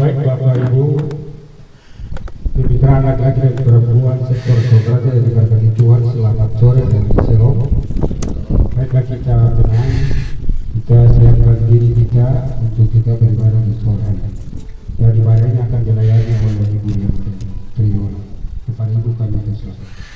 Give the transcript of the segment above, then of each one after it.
Baik Bapak Ibu, mitra laki-laki dan perempuan sektor Sokrates yang diberkati Tuhan, selamat sore dan shalom. Baiklah kita tenang, kita siapkan diri kita untuk kita beribadah di sore hari. Dan ibadah ini akan dilayani oleh Ibu yang terima. Kepada Ibu kami persilakan.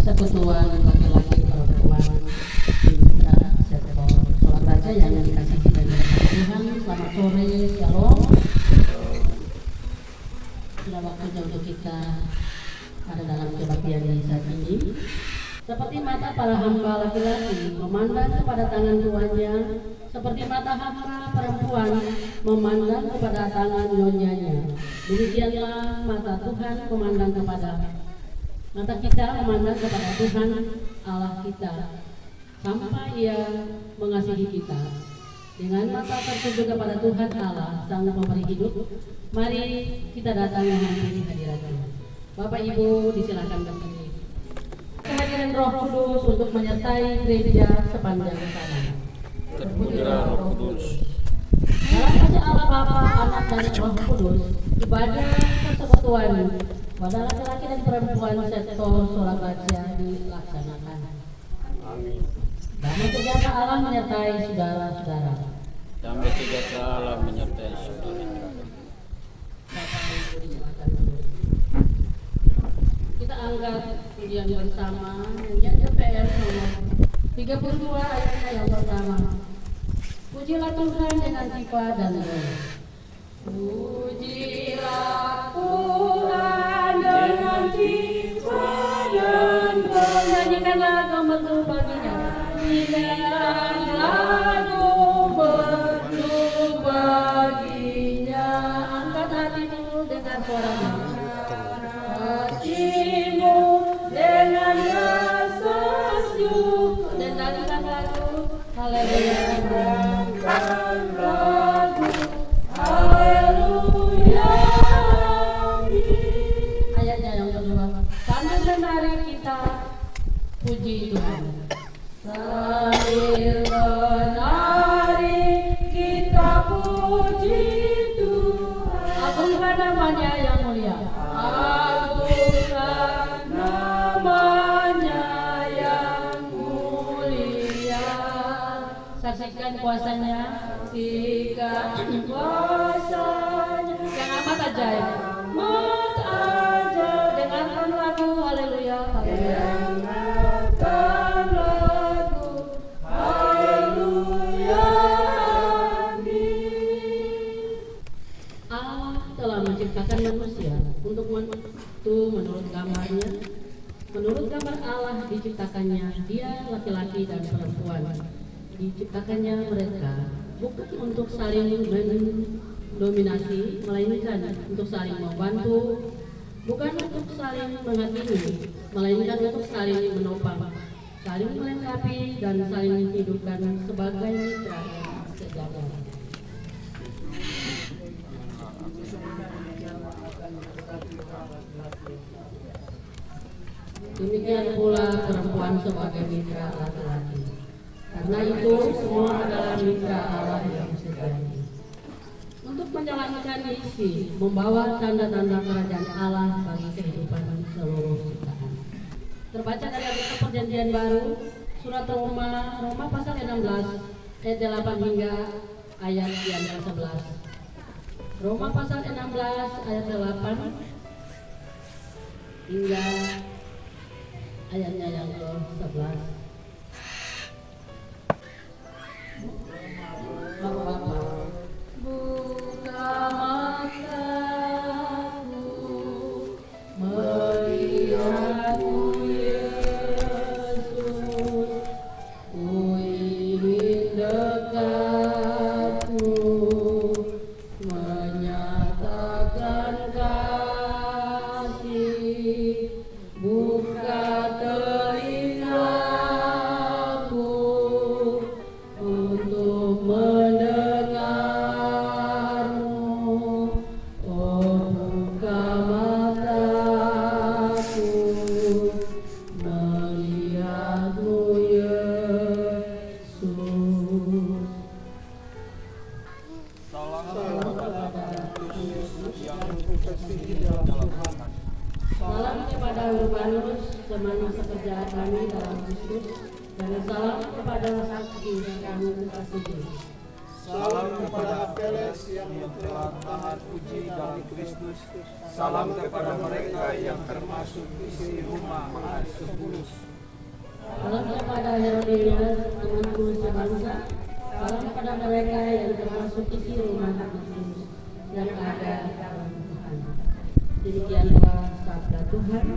Persekutuan laki-laki perempuan mitra sektor sholat raja yang dikasihi dan diberkati Tuhan, selamat sore, shalom. Sudah waktunya untuk kita ada dalam kebaktian di saat ini. Seperti mata para hamba laki-laki memandang kepada tangan tuannya, seperti mata hamba perempuan memandang kepada tangan nyonyanya, demikianlah mata Tuhan memandang kepada mata kita memandang kepada Tuhan Allah kita sampai Ia mengasihi kita. Dengan mata tertuju kepada Tuhan Allah Sang Pemberi hidup, mari kita datang menghadiri hadirat-Nya. Bapak Ibu disilakan berdiri. Kehadiran Roh Kudus untuk menyertai gereja sepanjang zaman. Terpujilah Roh Kudus. Dalam nama Allah Bapa, Anak dan Roh Kudus, ibadah persekutuan pada laki-laki dan perempuan sektor sholat raja dilaksanakan. Amin. Damai sejahtera Allah menyertai saudara-saudara. Damai sejahtera Allah menyertai saudara. Bapak Ibu dinyalakan dulu. Kita angkat pujian bersama pujian GPR nomor 32 ayatnya yang pertama. Pujilah Tuhan dengan tipa dan doa. Pujilah Tuhan dengan tipa dan doa. Nyanyikan lagu merdu baginya. Nyanyikan lagu merdu baginya. Angkat hatimu dengan suaramu. Hatimu dengan rasa syukur. Dan nyanyikan lagu haleluya. Haleluya. Ayatnya yang kedua. Sambil menari kita puji Tuhan. Sambil menari kita puji Tuhan. Agungkan namanya yang mulia. Agungkan namanya yang mulia. Saksikan kuasanya. Saksikan kuasanya. Yang amat ajaib. Amat ajaib. Dengarkan lagu haleluya. Dengarkan lagu haleluya. Allah telah menciptakan manusia untuk menurut gambarnya. Menurut gambar Allah diciptakannya dia laki-laki dan perempuan. Diciptakannya mereka bukan untuk saling mendominasi, melainkan untuk saling membantu, bukan untuk saling menghakimi, melainkan untuk saling menopang, saling melengkapi dan saling menghidupkan sebagai mitra sejati. Demikian pula perempuan sebagai mitra laki-laki. Karena itu semua adalah mitra Allah yang sejati. Untuk menjalankan misi, membawa tanda-tanda kerajaan Allah bagi kehidupan seluruh ciptaan. Terbaca dari Alkitab Perjanjian Baru, surat Roma pasal 16 ayat 8 hingga ayat yang ke-11. Roma pasal 16 ayat 8 hingga ayatnya yang ke-11. Bapak-bapak, buka mataku, melihatmu Yesus, ku ingin dekatmu, menyatakan kasih, buka telinga. Kristus, dan salam kepada saksi yang kami kasihi. Salam kepada Apeles yang telah tahan uji dalam Kristus. Salam kepada mereka yang termasuk isi rumah Al-Sepulus. Salam kepada Herodias, temanku sebangsa. Salam kepada mereka yang termasuk isi rumah Kristus yang ada dalam Tuhan. Demikianlah sabda Tuhan.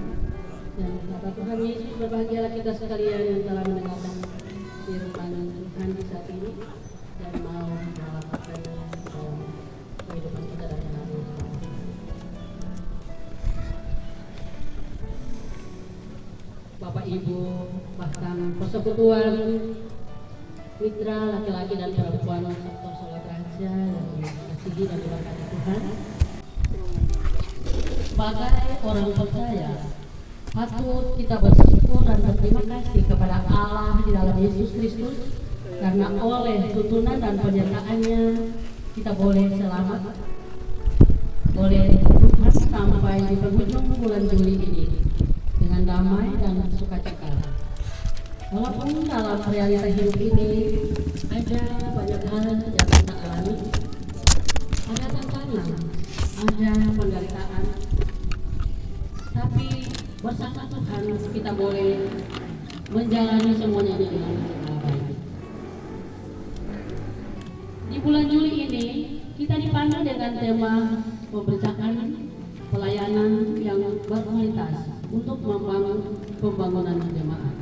Dan kata Tuhan Yesus, berbahagialah kita sekalian yang telah mendengarkan firman Tuhan di saat ini dan mau melakukannya dalam kehidupan kita dari hari ini. Bapak Ibu, bahkan persekutuan mitra laki-laki dan perempuan sektor sholat raja yang dikasihi dan diberkati Tuhan. Sebagai orang percaya, patut kita bersyukur dan berterima kasih kepada Allah di dalam Yesus Kristus karena oleh tuntunan dan penyertaannya kita boleh selamat oleh Tuhan sampai di penghujung bulan Juli ini dengan damai dan sukacita. Walaupun dalam realita hidup ini ada banyak hal yang kita alami, ada tantangan, ada penderitaan, tapi bersama Tuhan kita boleh menjalani semuanya dengan baik. Di bulan Juli ini kita dipandu dengan tema pemberitakan pelayanan yang berkualitas untuk membangun pembangunan jemaat,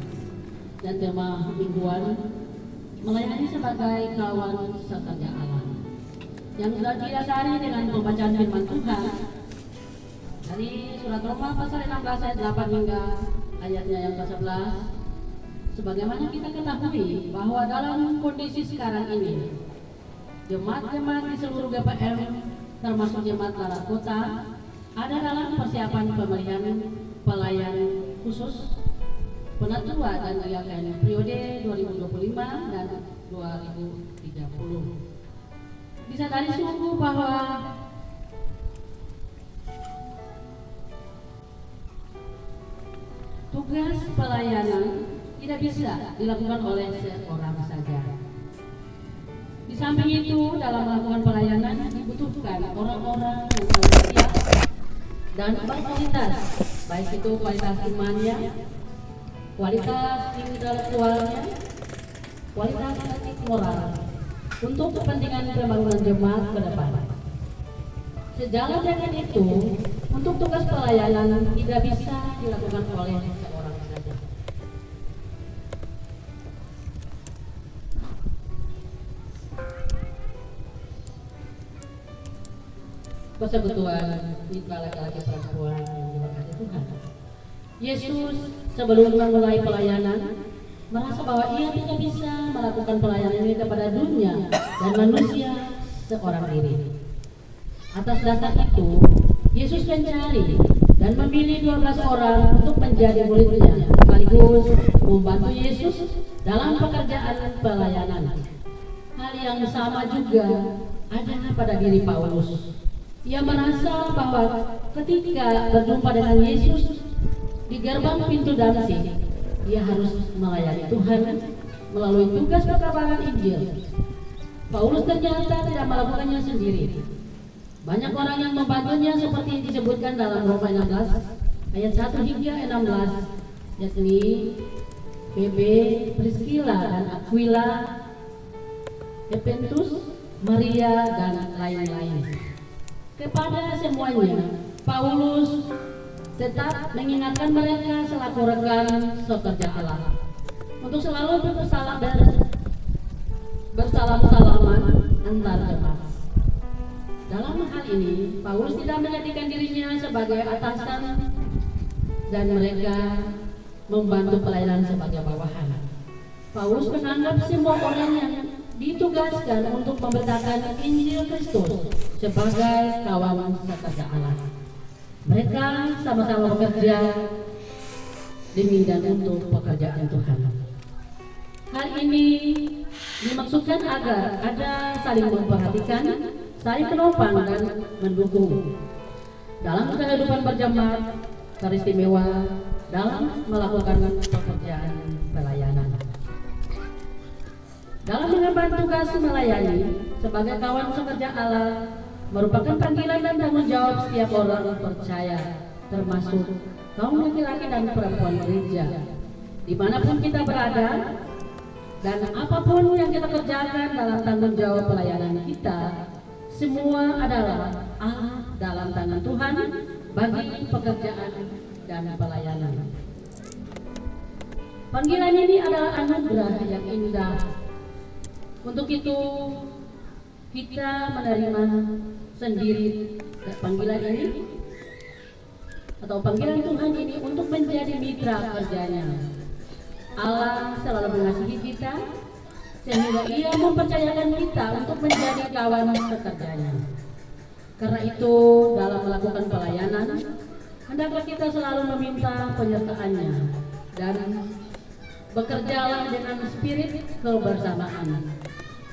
dan tema mingguan melayani sebagai kawan sekerja Allah yang sudah didasari dengan pembacaan firman Tuhan dari surat Roma pasal 16 ayat 8 hingga ayatnya yang ke-11. Sebagaimana kita ketahui bahwa dalam kondisi sekarang ini jemaat-jemaat di seluruh GPM termasuk jemaat dalam kota ada dalam persiapan pemilihan pelayan khusus penatua dan diaken periode 2025 dan 2030. Disadari sungguh bahwa tugas pelayanan tidak bisa dilakukan oleh seorang saja. Di samping itu, dalam melakukan pelayanan dibutuhkan orang-orang yang siap dan berkualitas, baik itu kualitas imannya, kualitas intelektualnya, kualitas etik moral, untuk kepentingan pembangunan jemaat ke depan. Sejalan dengan itu, untuk tugas pelayanan tidak bisa dilakukan oleh seorang saja. Persekutuan mitra laki-laki perempuan yang diberkati Tuhan. Yesus sebelum memulai pelayanan merasa bahwa ia tidak bisa melakukan pelayanan ini kepada dunia dan manusia seorang diri. Atas dasar itu, Yesus mencari dan memilih 12 orang untuk menjadi muridnya sekaligus membantu Yesus dalam pekerjaan pelayanan. Hal yang sama juga ada pada diri Paulus. Ia merasa bahwa ketika berjumpa dengan Yesus di gerbang pintu Damsik, ia harus melayani Tuhan melalui tugas perkabaran Injil. Paulus ternyata tidak melakukannya sendiri. Banyak orang yang membantunya seperti disebutkan dalam Roma 16 ayat 1 hingga 16, yakni Febe, Priscilla dan Aquila, Epentus, Maria dan lain-lain. Kepada semuanya, Paulus tetap mengingatkan mereka selaku rekan sekerja Allah untuk selalu bersalam-salaman antar jemaat. Dalam hal ini, Paulus tidak menjadikan dirinya sebagai atasan dan mereka membantu pelayanan sebagai bawahan. Paulus menganggap semua orang yang ditugaskan untuk memberitakan Injil Kristus sebagai kawan sekerja Allah. Mereka sama-sama bekerja demi dan untuk pekerjaan Tuhan. Hal ini dimaksudkan agar ada saling memperhatikan, saling menopang dan mendukung dalam kehidupan berjemaat, teristimewa dalam melakukan pekerjaan pelayanan. mengemban tugas melayani sebagai kawan sekerja Allah merupakan panggilan dan tanggung jawab setiap orang percaya, termasuk kaum laki-laki dan perempuan gereja. Dimanapun kita berada dan apapun yang kita kerjakan dalam tanggung jawab pelayanan kita, semua adalah Allah dalam tangan Tuhan bagi pekerjaan dan pelayanan. Panggilan ini adalah anugerah yang indah. Untuk itu kita menerima sendiri panggilan ini atau panggilan Tuhan ini untuk menjadi mitra kerjanya. Allah selalu mengasihi kita sehingga Ia mempercayakan kita untuk menjadi kawan sekerjanya. Karena itu dalam melakukan pelayanan hendaklah kita selalu meminta penyertaannya dan bekerjalah dengan spirit kebersamaan.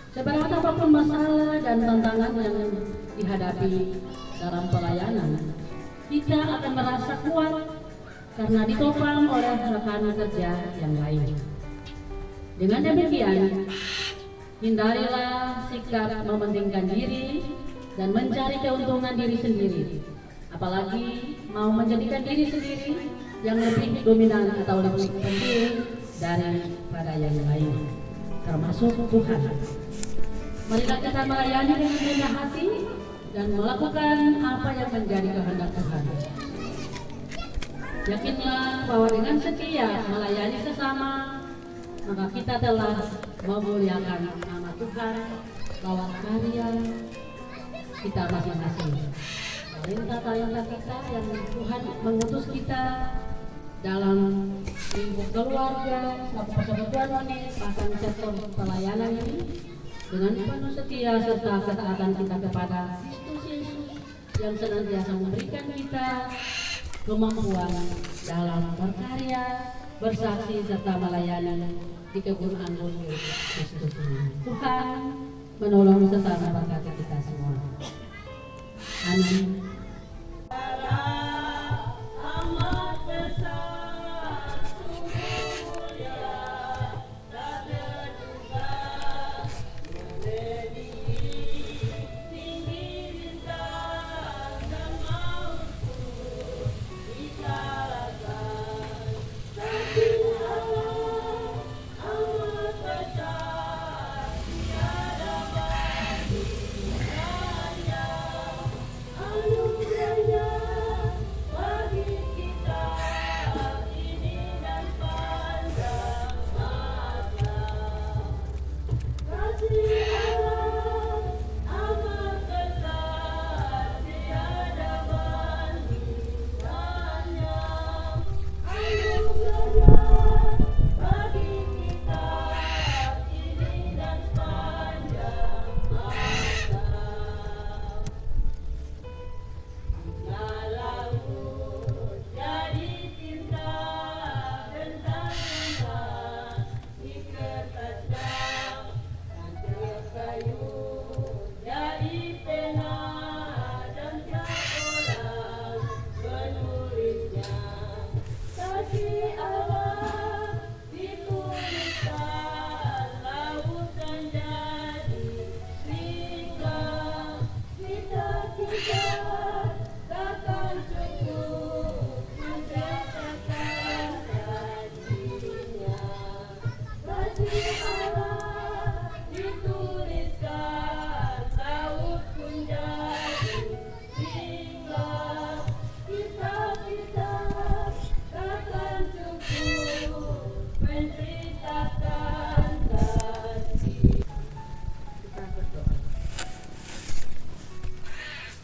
Seberat apapun masalah dan tantangan yang dihadapi dalam pelayanan, kita akan merasa kuat karena ditopang oleh rekan kerja yang lain. Dengan demikian, hindarilah sikap mementingkan diri dan mencari keuntungan diri sendiri, apalagi mau menjadikan diri sendiri yang lebih dominan atau lebih penting daripada yang lain, termasuk Tuhan. Marilah kita melayani dengan rendah hati dan melakukan apa yang menjadi kehendak Tuhan. Yakinlah bahwa dengan setia melayani sesama, maka kita telah memuliakan nama Tuhan lewat karya kita masing-masing. Talenta-talenta kita yang Tuhan mengutus kita dalam lingkup keluarga, persekutuan wanita, bahkan sektor pelayanan ini, dengan penuh setia serta ketaatan kita kepada Kristus Yesus yang senantiasa memberikan kita kemampuan dalam berkarya, bersaksi serta melayani di kebun anggur Kristus ini. Tuhan menolong serta memberkati kita semua. Amin.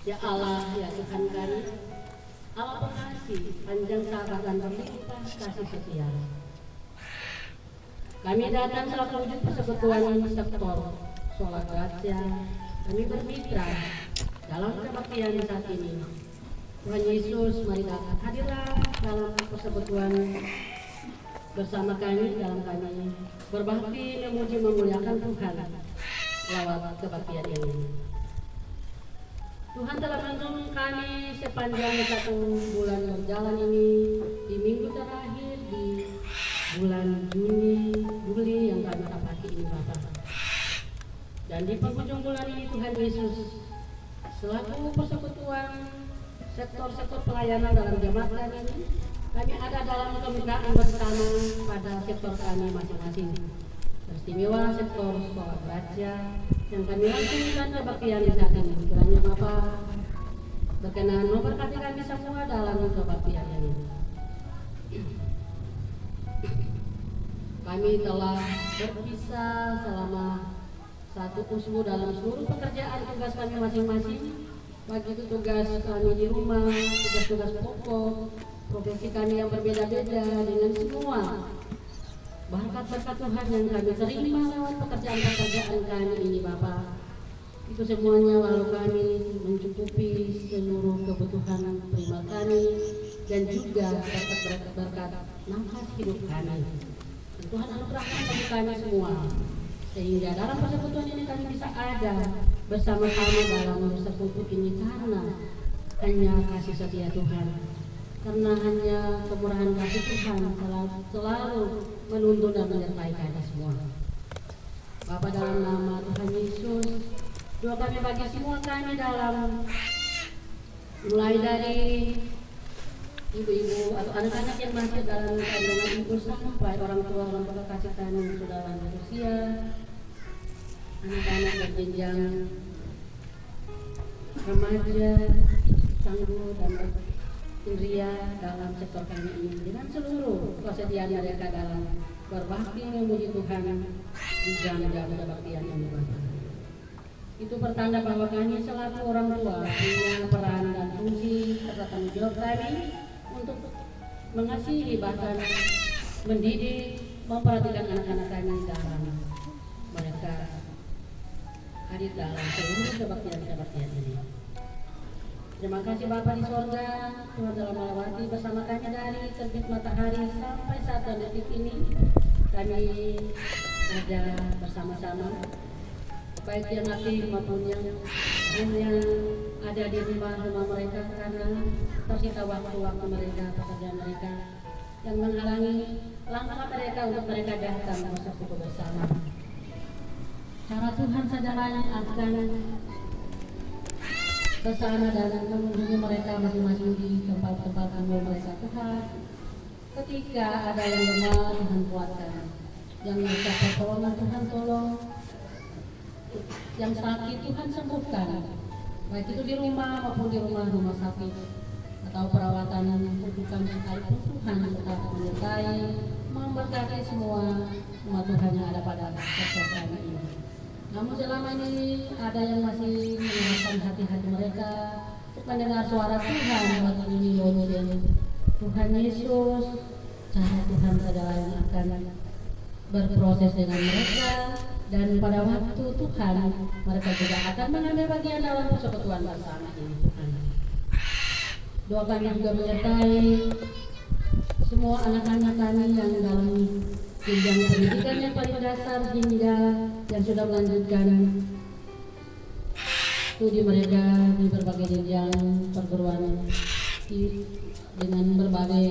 Ya Allah, ya Tuhan kami, Allah pengasih, panjang sabar dan berlimpah kasih setia. Kami datang selaku wujud persekutuan sektor Sola Gracia. Kami bermitra dalam kebaktian saat ini. Tuhan Yesus, mari hadirlah dalam persekutuan bersama kami dalam kami berbakti memuji memuliakan Tuhan lewat kebaktian ini. Tuhan telah menolong kami sepanjang 1 bulan berjalan ini, di minggu terakhir di bulan Juli yang kami dapati ini Bapak. Dan di penghujung bulan ini Tuhan Yesus selaku persekutuan sektor-sektor pelayanan dalam jemaat kami ada dalam kemitraan bersama pada sektor kami masing-masing. Beristimewa sektor sekolah baca yang kami langsungkan kebaktian di saat ini. Kiranya Bapak berkenan memberkati kami semua dalam kebaktian ini. Kami telah berpisah selama 1 usbu dalam seluruh pekerjaan tugas kami masing-masing, baik itu tugas kami di rumah, tugas-tugas pokok, profesi kami yang berbeda-beda dengan semua berkat-berkat Tuhan yang kami terima lewat pekerjaan-pekerjaan kami ini Bapak. Itu semuanya lalu kami mencukupi seluruh kebutuhan pribadi kami dan juga berkat-berkat nafas hidup kami. Dan Tuhan anugerahkan bagi kami semua, sehingga dalam persekutuan ini kami bisa ada bersama-sama dalam bersekutu ini karena hanya kasih setia Tuhan, karena hanya kemurahan kasih Tuhan selalu menuntun dan menyertai kami semua. Bapa, dalam nama Tuhan Yesus, doa kami bagi semua kami dalam mulai dari ibu-ibu atau anak-anak yang masih dalam kandungan ibu sampai orang tua kasih kami yang sudah lanjut usia, anak-anak berjenjang remaja, tangguh dan Indria dalam sektor kami ini dengan seluruh kesediaan mereka dalam berbakti memuji Tuhan di jam-jam kebaktian yang berbahagia. Itu pertanda bahwa kami selaku orang tua punya peran dan fungsi serta tanggung jawab kami untuk mengasihi bahkan mendidik, memperhatikan anak-anak kami dalam mereka hadir dalam seluruh kebaktian ini. Terima kasih Bapa di sorga, Tuhan telah melewati bersama kami dari terbit matahari sampai saat dan detik ini. Kami ada bersama-sama, baik yang aktif maupun yang hanya ada di rumah-rumah mereka karena tersita waktu-waktu mereka, pekerjaan mereka yang menghalangi langkah mereka untuk mereka datang bersekutu bersama. Cara Tuhan sajalah yang akan bersama dan mengunjungi mereka masing-masing di tempat-tempat tinggal mereka Tuhan. Ketika ada yang lemah, Tuhan kuatkan. Yang minta pertolongan, Tuhan tolong. Yang sakit, Tuhan sembuhkan. Baik itu di rumah maupun di rumah-rumah sakit atau perawatan rujukan sekalipun, Tuhan tetap menyertai, memberkati semua umat Tuhan yang ada pada sektor kami ini. Namun selama ini ada yang masih menyenangkan hati-hati mereka untuk mendengar suara Tuhan lewat ini dan Tuhan Yesus, cara Tuhan sajalah yang akan berproses dengan mereka, dan pada waktu Tuhan mereka juga akan mengambil bagian dalam persekutuan bersama ini Tuhan. Doa kami juga menyertai semua anak-anak kami yang dalam jenjang pendidikan yang paling dasar hingga yang sudah melanjutkan studi mereka di berbagai jenjang perguruan dengan berbagai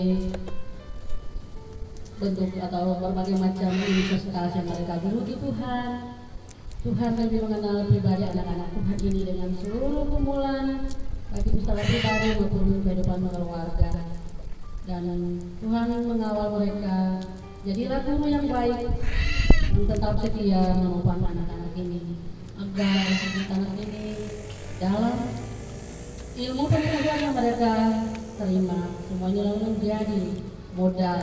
bentuk atau berbagai macam universitas yang mereka geluti Tuhan. Tuhan lebih mengenal pribadi anak-anak Tuhan ini dengan seluruh kumpulan baik itu secara pribadi maupun kehidupan keluarga, dan Tuhan mengawal mereka. Jadilah guru yang baik yang tetap setia menopang anak-anak ini agar anak-anak ini dalam ilmu pengetahuan yang mereka terima semuanya lalu menjadi modal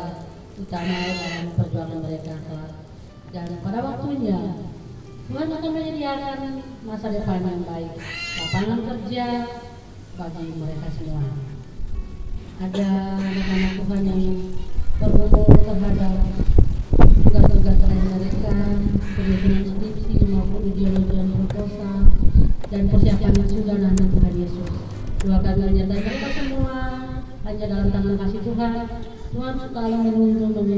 utama dalam perjuangan mereka kelak. Dan pada waktunya Tuhan akan menyediakan masa depan yang baik, lapangan kerja bagi mereka semua. Ada anak-anak Tuhan yang bergumul terhadap tugas-tugas lain mereka, penyusunan skripsi maupun ujian-ujian proposal dan persiapan sudah dalam Tuhan Yesus. Doa kami menyertai mereka semua hanya dalam tangan kasih Tuhan. Tuhan selalu menuntun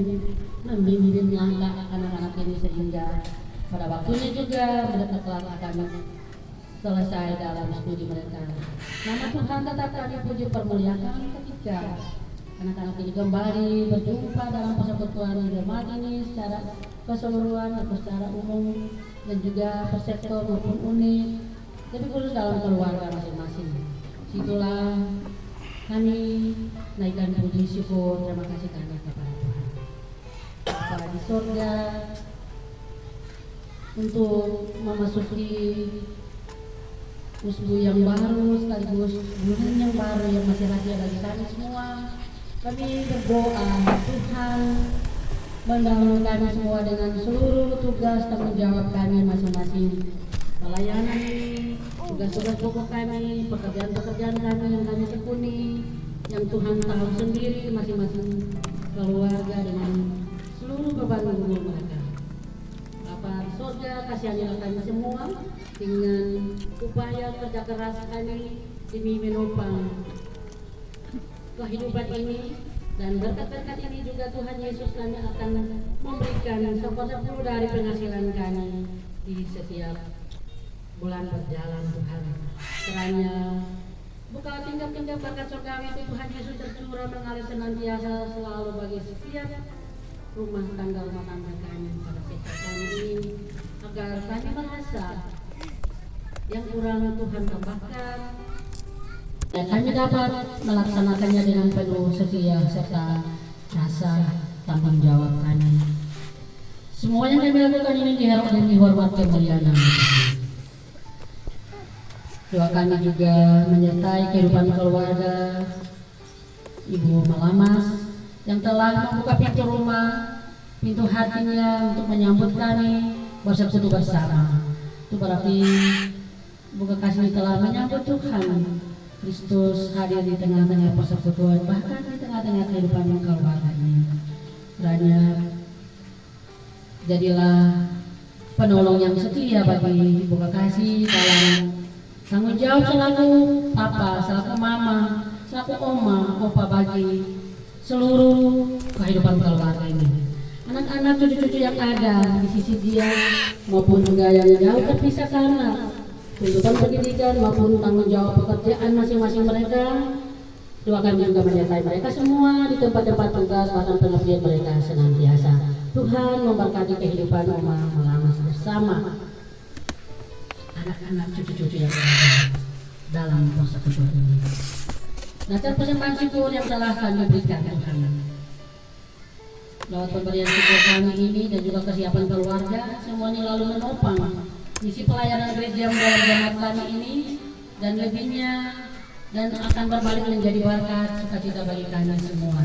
membimbing langkah anak-anak ini sehingga pada waktunya juga mereka kelak akan selesai dalam studi mereka. Nama Tuhan tetap kami puji permuliakan ketika anak-anak ini kembali berjumpa dalam persekutuan jemaat ini secara keseluruhan atau secara umum dan juga per sektor maupun unit, lebih khusus dalam keluarga masing-masing. Situlah kami naikkan puji syukur terima kasih kami kepada Tuhan Bapa di surga untuk memasuki usbu yang baru sekaligus bulan yang baru yang masih rahasia bagi kami semua. Kami berdoa Tuhan mendahului kami semua dengan seluruh tugas tanggung jawab kami masing-masing, pelayanan ini, tugas-tugas pokok kami, pekerjaan-pekerjaan kami yang kami tekuni, yang Tuhan tahu sendiri masing-masing keluarga dengan seluruh beban umur mereka. Bapa di surga, kasihanilah kami semua dengan upaya kerja keras kami demi menopang kehidupan ini, dan berkat-berkat ini juga Tuhan Yesus kami akan memberikan 10% dari penghasilan kami di setiap bulan berjalan Tuhan. Kiranya buka tingkap-tingkap berkat surgawi itu Tuhan Yesus tercurah mengalir senantiasa selalu bagi setiap rumah tangga kami pada sektor kami ini, agar kami merasa yang kurang Tuhan tambahkan dan kami dapat melaksanakannya dengan penuh setia serta rasa tanggung jawab kami. Semua yang kami lakukan ini diharap dan dihormat kemuliaan nama Tuhan. Doa kami juga menyertai kehidupan keluarga Ibu Malamas yang telah membuka pintu rumah, pintu hatinya untuk menyambut kami bersekutu bersama. Itu berarti Buka Kasih telah menyambut Tuhan Kristus hadir di tengah-tengah persekutuan, bahkan di tengah-tengah kehidupan keluarga ini. Kiranya jadilah penolong yang setia bagi Buka Kasih dalam tanggung jawab selaku papa, selaku mama, selaku oma, opa bagi seluruh kehidupan keluarga ini. Anak-anak, cucu-cucu yang ada di sisi dia maupun juga yang jauh terpisah karena tuntutan pendidikan maupun tanggung jawab pekerjaan masing-masing mereka. Doakan juga menyertai mereka semua di tempat-tempat tugas bahkan pengabdian mereka senantiasa. Tuhan memberkati kehidupan Oma Malamas bersama anak-anak, cucu-cucu yang ada dalam persekutuan ini. Dasar persembahan syukur yang telah kami berikan Tuhan, lewat pemberian syukur kami ini dan juga kesiapan keluarga, semuanya lalu menopang misi pelayanan gereja dalam jemaat kami ini dan lebihnya, dan akan berbalik menjadi berkat sukacita bagi kami semua.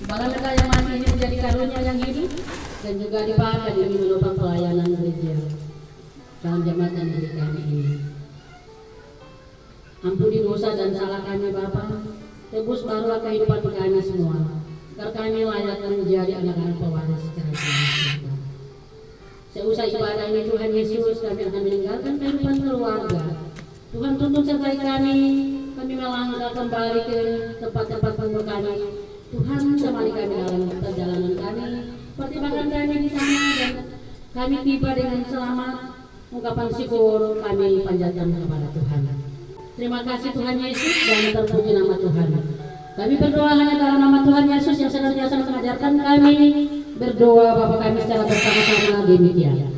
Bahkan mereka yang mati ini menjadi karunia yang hidup dan juga dipakai demi menopang pelayanan gereja dalam jemaat dan diri kami ini. Ampuni dosa dan salah kami Bapa, tebus barulah kehidupan kami semua, agar kami layak menjadi anak-anak pewaris kerajaan. Seusai ibadah ini Tuhan Yesus, kami akan meninggalkan kehidupan keluarga. Tuhan tuntun sertai kami melangkah kembali ke tempat-tempat kumpul kami. Tuhan temani kami dalam perjalanan kami, pertimbangan kami di sana, dan kami tiba dengan selamat. Ungkapan syukur kami panjatkan kepada Tuhan. Terima kasih Tuhan Yesus dan terpuji nama Tuhan. Kami berdoa hanya dalam nama Tuhan Yesus yang senantiasa mengajarkan kami berdoa Bapa kami secara bersama-sama demikian.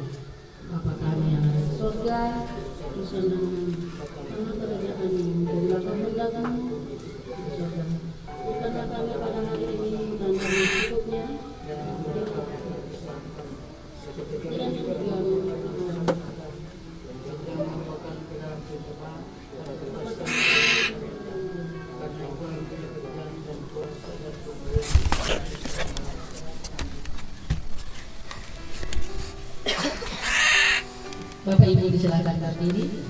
Bapa kami yang ada di surga, bukanlah kami pada hari ini dan kami cukupnya, dan juga Bapak Ibu disilakan berdiri.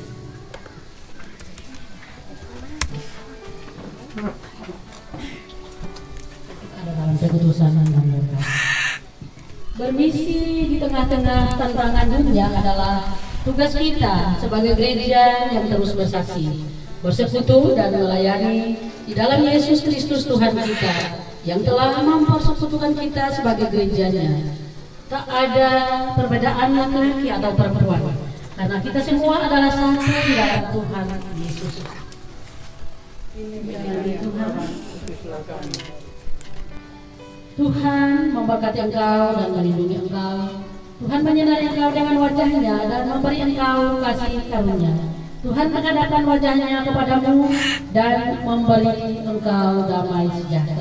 Ada dalam keputusan dan berkat. Bermisi di tengah-tengah tantangan dunia adalah tugas kita sebagai gereja yang terus bersaksi, bersekutu dan melayani di dalam Yesus Kristus Tuhan kita yang telah mempersekutukan kita sebagai gerejanya. Tak ada perbedaan laki-laki atau perempuan, karena kita semua adalah satu di dalam Tuhan Yesus. Tuhan memberkati engkau dan melindungi engkau. Tuhan menyinari engkau dengan wajahnya dan memberi engkau kasih karunia. Tuhan menghadapkan wajahnya kepadamu dan memberi engkau damai sejahtera.